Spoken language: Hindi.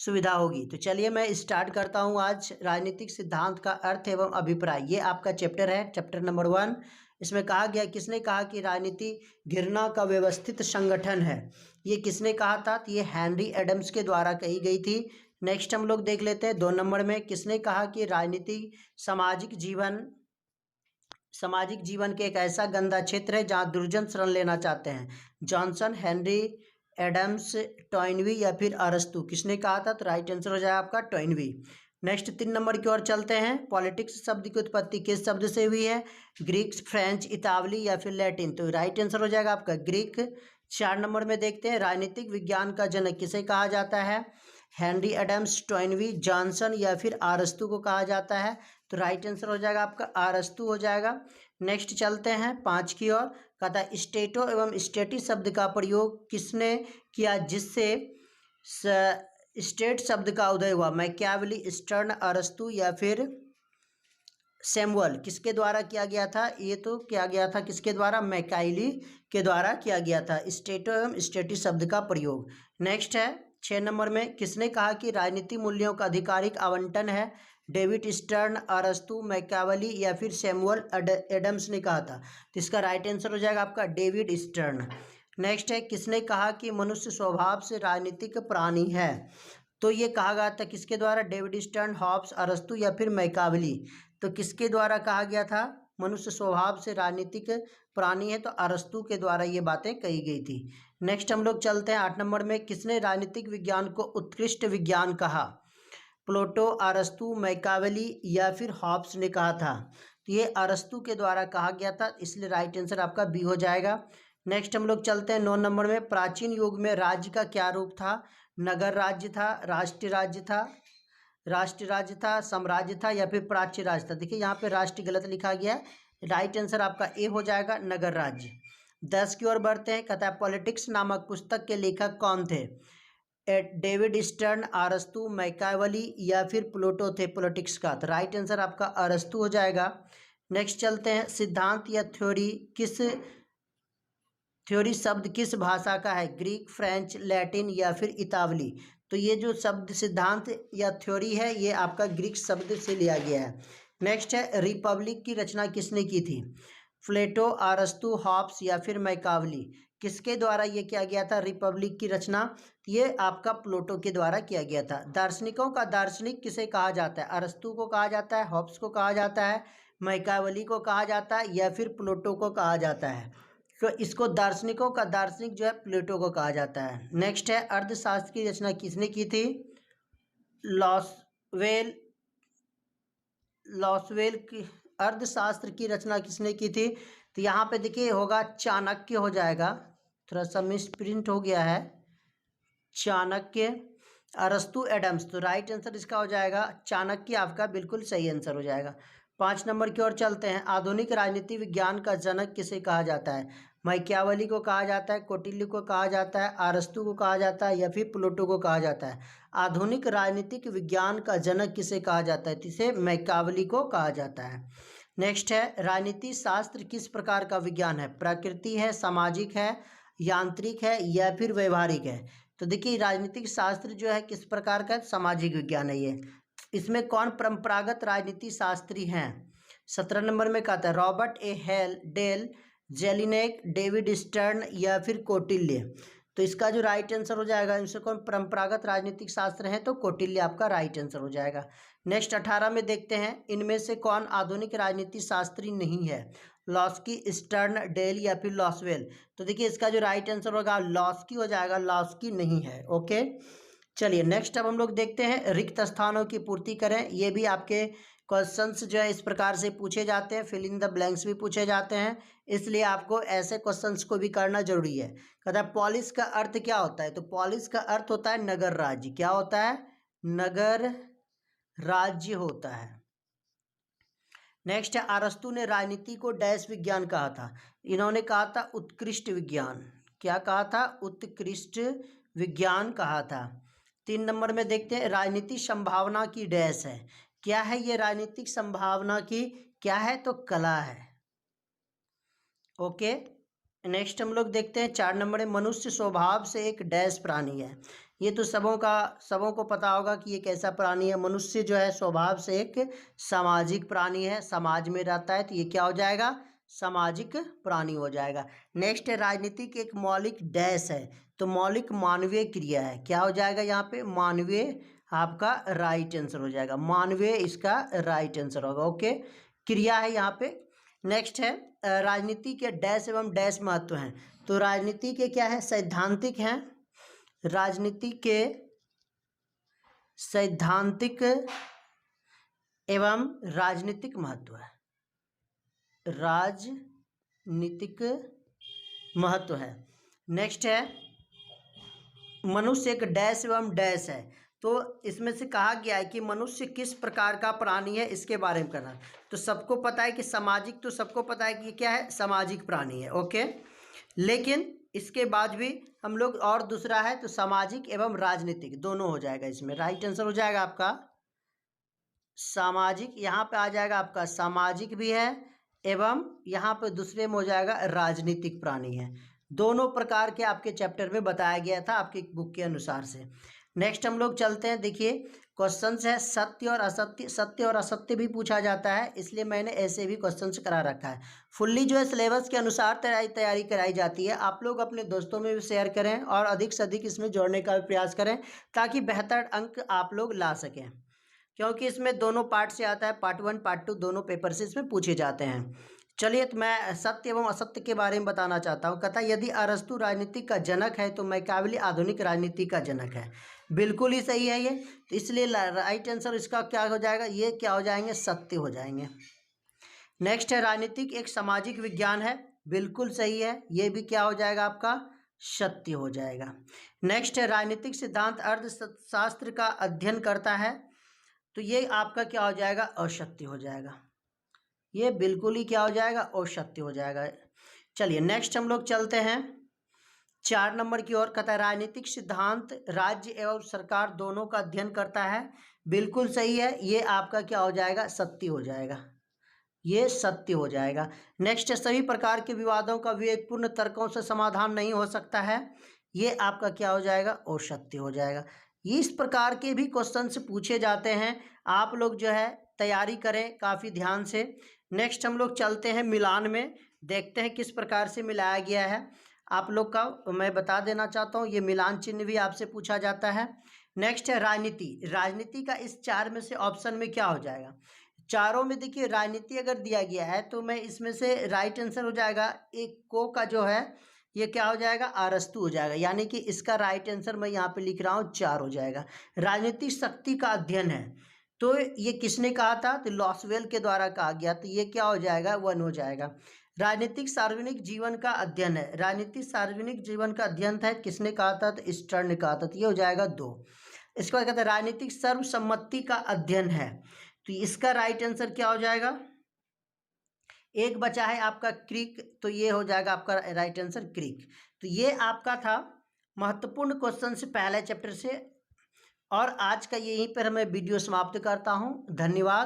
सुविधा होगी। तो चलिए मैं स्टार्ट करता हूँ आज राजनीतिक सिद्धांत का अर्थ एवं अभिप्राय। ये आपका चैप्टर है, चैप्टर नंबर 1। इसमें कहा गया, किसने कहा कि राजनीति घृणा का व्यवस्थित संगठन है। ये किसने कहा था? तो ये हेनरी एडम्स के द्वारा कही गई थी। नेक्स्ट हम लोग देख लेते हैं 2 नंबर में, किसने कहा कि राजनीति सामाजिक जीवन के एक ऐसा गंदा क्षेत्र है जहां दुर्जन शरण लेना चाहते हैं। जॉनसन, हेनरी एडम्स, टॉइनवी या फिर अरस्तु। किसने कहा था? तो राइट आंसर हो जाएगा आपका टॉइनवी। नेक्स्ट 3 नंबर की ओर चलते हैं। पॉलिटिक्स शब्द की उत्पत्ति किस शब्द से हुई है? ग्रीक, फ्रेंच, इतावली या फिर लैटिन। तो राइट आंसर हो जाएगा आपका ग्रीक। 4 नंबर में देखते हैं, राजनीतिक विज्ञान का जनक किसे कहा जाता है? हेनरी एडम्स, टॉइनवी, जॉनसन या फिर अरस्तु को कहा जाता है। तो राइट आंसर हो जाएगा आपका अरस्तु हो जाएगा। नेक्स्ट चलते हैं 5 की ओर। कहता है स्टेटो एवं स्टेटी शब्द का प्रयोग किसने किया जिससे स्टेट शब्द का उदय हुआ? मैकियावेली, स्टर्न, अरस्तु या फिर सैमुअल। किसके द्वारा किया गया था? ये तो किया गया था किसके द्वारा? मैकाइली के द्वारा किया गया था स्टेटो एवं स्टेटी शब्द का प्रयोग। नेक्स्ट है 6 नंबर में, किसने कहा कि राजनीति मूल्यों का आधिकारिक आवंटन है? डेविड स्टर्न, अरस्तु, मैकियावेली या फिर सैमुअल एडम्स ने कहा था। तो इसका राइट आंसर हो जाएगा आपका डेविड स्टर्न। नेक्स्ट है, किसने कहा कि मनुष्य स्वभाव से राजनीतिक प्राणी है? तो ये कहा गया था किसके द्वारा? डेविड स्टर्न, हॉब्स, अरस्तु या फिर मैकियावेली। तो किसके द्वारा कहा गया था मनुष्य स्वभाव से राजनीतिक प्राणी है? तो अरस्तु के द्वारा ये बातें कही गई थी। नेक्स्ट हम लोग चलते हैं 8 नंबर में, किसने राजनीतिक विज्ञान को उत्कृष्ट विज्ञान कहा? प्लेटो, अरस्तु, मैकियावेली या फिर हॉब्स ने कहा था। तो ये अरस्तु के द्वारा कहा गया था, इसलिए राइट आंसर आपका बी हो जाएगा। नेक्स्ट हम लोग चलते हैं 9 नंबर में, प्राचीन युग में राज्य का क्या रूप था? नगर राज्य था, राष्ट्रीय राज्य था, साम्राज्य था या फिर प्राच्य राज्य था। देखिए यहाँ पे राष्ट्र गलत लिखा गया है, राइट आंसर आपका ए हो जाएगा नगर राज्य। 10 की ओर बढ़ते हैं। कहता है पॉलिटिक्स नामक पुस्तक के लेखक कौन थे? डेविड स्टर्न, अरस्तु, मैकियावेली या फिर प्लेटो थे पॉलिटिक्स का। तो राइट आंसर आपका अरस्तु हो जाएगा। नेक्स्ट चलते हैं, सिद्धांत या थ्योरी शब्द किस भाषा का है? ग्रीक, फ्रेंच, लैटिन या फिर इतावली। तो ये जो शब्द सिद्धांत या थ्योरी है ये आपका ग्रीक शब्द से लिया गया है। नेक्स्ट है, रिपब्लिक की रचना किसने की थी? प्लेटो, अरस्तु, हॉब्स या फिर मैकियावेली। किसके द्वारा ये किया गया था रिपब्लिक की रचना? ये आपका प्लेटो के द्वारा किया गया था। दार्शनिकों का दार्शनिक किसे कहा जाता है? अरस्तु को कहा जाता है, हॉब्स को कहा जाता है, मैकियावेली को कहा जाता है या फिर प्लेटो को कहा जाता है। तो इसको दार्शनिकों का दार्शनिक जो है प्लेटो को कहा जाता है। नेक्स्ट है, अर्थशास्त्र की रचना किसने की थी? लॉसवेल की अर्थशास्त्र की रचना किसने की थी? तो यहाँ पे देखिए होगा चाणक्य हो जाएगा, थोड़ा सा मिसप्रिंट हो गया है, चाणक्य। अरस्तु, एडम्स। तो राइट आंसर इसका हो जाएगा चाणक्य, आपका बिल्कुल सही आंसर हो जाएगा। 5 नंबर की ओर चलते हैं, आधुनिक राजनीति विज्ञान का जनक किसे कहा जाता है? मैकियावेली को कहा जाता है, कौटिल्य को कहा जाता है, अरस्तु को कहा जाता है या फिर प्लेटो को कहा जाता है। आधुनिक राजनीतिक विज्ञान का जनक किसे कहा जाता है? इसे मैकियावेली को कहा जाता है। नेक्स्ट है, राजनीति शास्त्र किस प्रकार का विज्ञान है? प्रकृति है, सामाजिक है, यांत्रिक है या फिर व्यवहारिक है। तो देखिए राजनीतिक शास्त्र जो है किस प्रकार का? सामाजिक विज्ञान है ये। इसमें कौन परंपरागत राजनीति शास्त्री हैं? 17 नंबर में कहता है Robert A Dahl, Jellinek, David Stern या फिर कौटिल्य। तो इसका जो राइट आंसर हो जाएगा, इनसे कौन परंपरागत राजनीतिक शास्त्र है? तो कौटिल्य आपका राइट आंसर हो जाएगा। नेक्स्ट 18 में देखते हैं, इनमें से कौन आधुनिक राजनीति शास्त्री नहीं है? लॉस्की, स्टर्न, डेल या फिर लॉसवेल। तो देखिए इसका जो राइट आंसर होगा लॉस्की हो जाएगा, लॉस्की नहीं है। ओके चलिए नेक्स्ट अब हम लोग देखते हैं, रिक्त स्थानों की पूर्ति करें। ये भी आपके क्वेश्चंस जो है इस प्रकार से पूछे जाते हैं, फिल इन द ब्लैंक्स भी पूछे जाते हैं, इसलिए आपको ऐसे क्वेश्चंस को भी करना जरूरी है। कहता है पॉलिस का अर्थ क्या होता है? तो पॉलिस का अर्थ होता है नगर राज्य। क्या होता है? नगर राज्य होता है। नेक्स्ट है, अरस्तु ने राजनीति को डैश विज्ञान कहा था। इन्होंने कहा था उत्कृष्ट विज्ञान। क्या कहा था? उत्कृष्ट विज्ञान कहा था। 3 नंबर में देखते हैं, राजनीति संभावना की डैश है। क्या है ये राजनीतिक संभावना की? क्या है? तो कला है। ओके नेक्स्ट हम लोग देखते हैं 4 नंबर में, मनुष्य स्वभाव से एक डैश प्राणी है। ये तो सबों को पता होगा कि ये कैसा प्राणी है। मनुष्य जो है स्वभाव से एक सामाजिक प्राणी है, समाज में रहता है, तो ये क्या हो जाएगा, सामाजिक प्राणी हो जाएगा। नेक्स्ट है राजनीति की एक मौलिक डैश है, तो मौलिक मानवीय क्रिया है, क्या हो जाएगा यहाँ पे, मानवीय आपका राइट आंसर हो जाएगा, मानवीय इसका राइट आंसर होगा। ओके, क्रिया है यहाँ पे। नेक्स्ट है राजनीति के डैश एवं डैश महत्व हैं, तो राजनीति के क्या है, सैद्धांतिक हैं, राजनीति के सैद्धांतिक एवं राजनीतिक महत्व है, राजनीतिक महत्व है। नेक्स्ट है मनुष्य एक डैश एवं डैश है, तो इसमें से कहा गया है कि मनुष्य किस प्रकार का प्राणी है, इसके बारे में करना। तो सबको पता है कि सामाजिक, तो सबको पता है कि क्या है, सामाजिक प्राणी है। ओके, लेकिन इसके बाद भी हम लोग और दूसरा है, तो सामाजिक एवं राजनीतिक दोनों हो जाएगा, इसमें राइट आंसर हो जाएगा आपका सामाजिक। यहाँ पे आ जाएगा आपका सामाजिक भी है एवं यहाँ पे दूसरे में हो जाएगा राजनीतिक प्राणी है। दोनों प्रकार के आपके चैप्टर में बताया गया था आपकी बुक के अनुसार से। नेक्स्ट हम लोग चलते हैं, देखिए क्वेश्चंस है सत्य और असत्य, सत्य और असत्य भी पूछा जाता है, इसलिए मैंने ऐसे भी क्वेश्चंस करा रखा है। फुल्ली जो है सिलेबस के अनुसार तैयारी कराई जाती है। आप लोग अपने दोस्तों में भी शेयर करें और अधिक से अधिक इसमें जोड़ने का प्रयास करें, ताकि बेहतर अंक आप लोग ला सकें, क्योंकि इसमें दोनों पार्ट से आता है, पार्ट 1 पार्ट 2 दोनों पेपर से इसमें पूछे जाते हैं। चलिए, तो मैं सत्य एवं असत्य के बारे में बताना चाहता हूँ। कहता है यदि अरस्तु राजनीति का जनक है तो मैकियावेली आधुनिक राजनीति का जनक है। बिल्कुल ही सही है ये, तो इसलिए राइट आंसर इसका क्या हो जाएगा, ये क्या हो जाएंगे, सत्य हो जाएंगे। नेक्स्ट है राजनीतिक एक सामाजिक विज्ञान है, बिल्कुल सही है, ये भी क्या हो जाएगा आपका सत्य हो जाएगा। नेक्स्ट है राजनीतिक सिद्धांत अर्थशास्त्र का अध्ययन करता है, तो ये आपका क्या हो जाएगा, असत्य हो जाएगा, ये बिल्कुल ही क्या हो जाएगा, असत्य हो जाएगा। चलिए नेक्स्ट हम लोग चलते हैं 4 नंबर की ओर। कहता है राजनीतिक सिद्धांत राज्य एवं सरकार दोनों का अध्ययन करता है, बिल्कुल सही है, ये आपका क्या हो जाएगा, सत्य हो जाएगा, ये सत्य हो जाएगा। नेक्स्ट है सभी प्रकार के विवादों का विवेकपूर्ण तर्कों से समाधान नहीं हो सकता है, ये आपका क्या हो जाएगा, असत्य हो जाएगा। इस प्रकार के भी क्वेश्चन पूछे जाते हैं, आप लोग जो है तैयारी करें काफ़ी ध्यान से। नेक्स्ट हम लोग चलते हैं मिलान में, देखते हैं किस प्रकार से मिलाया गया है आप लोग का। मैं बता देना चाहता हूँ, ये मिलान चिन्ह भी आपसे पूछा जाता है। नेक्स्ट है राजनीति, राजनीति का इस 4 में से ऑप्शन में क्या हो जाएगा, चारों में देखिए राजनीति अगर दिया गया है तो मैं इसमें से राइट आंसर हो जाएगा एक को का जो है ये क्या हो जाएगा, अरस्तु हो जाएगा, यानी कि इसका राइट आंसर मैं यहाँ पे लिख रहा हूँ 4 हो जाएगा। राजनीतिक शक्ति का अध्ययन है, तो ये किसने कहा था, तो लॉसवेल के द्वारा कहा गया, तो ये क्या हो जाएगा, 1 हो जाएगा। राजनीतिक सार्वजनिक जीवन का अध्ययन है, राजनीतिक सार्वजनिक जीवन का अध्ययन था, किसने कहा था, तो स्टर्न ने कहा था, तो ये हो जाएगा 2। इसके बाद कहते हैं राजनीतिक सर्वसम्मति का अध्ययन है, तो इसका राइट आंसर क्या हो जाएगा, एक बचा है आपका क्रिक, तो ये हो जाएगा आपका राइट आंसर क्रिक। तो ये आपका था महत्वपूर्ण क्वेश्चन से पहले चैप्टर से, और आज का यहीं पर मैं वीडियो समाप्त करता हूँ। धन्यवाद।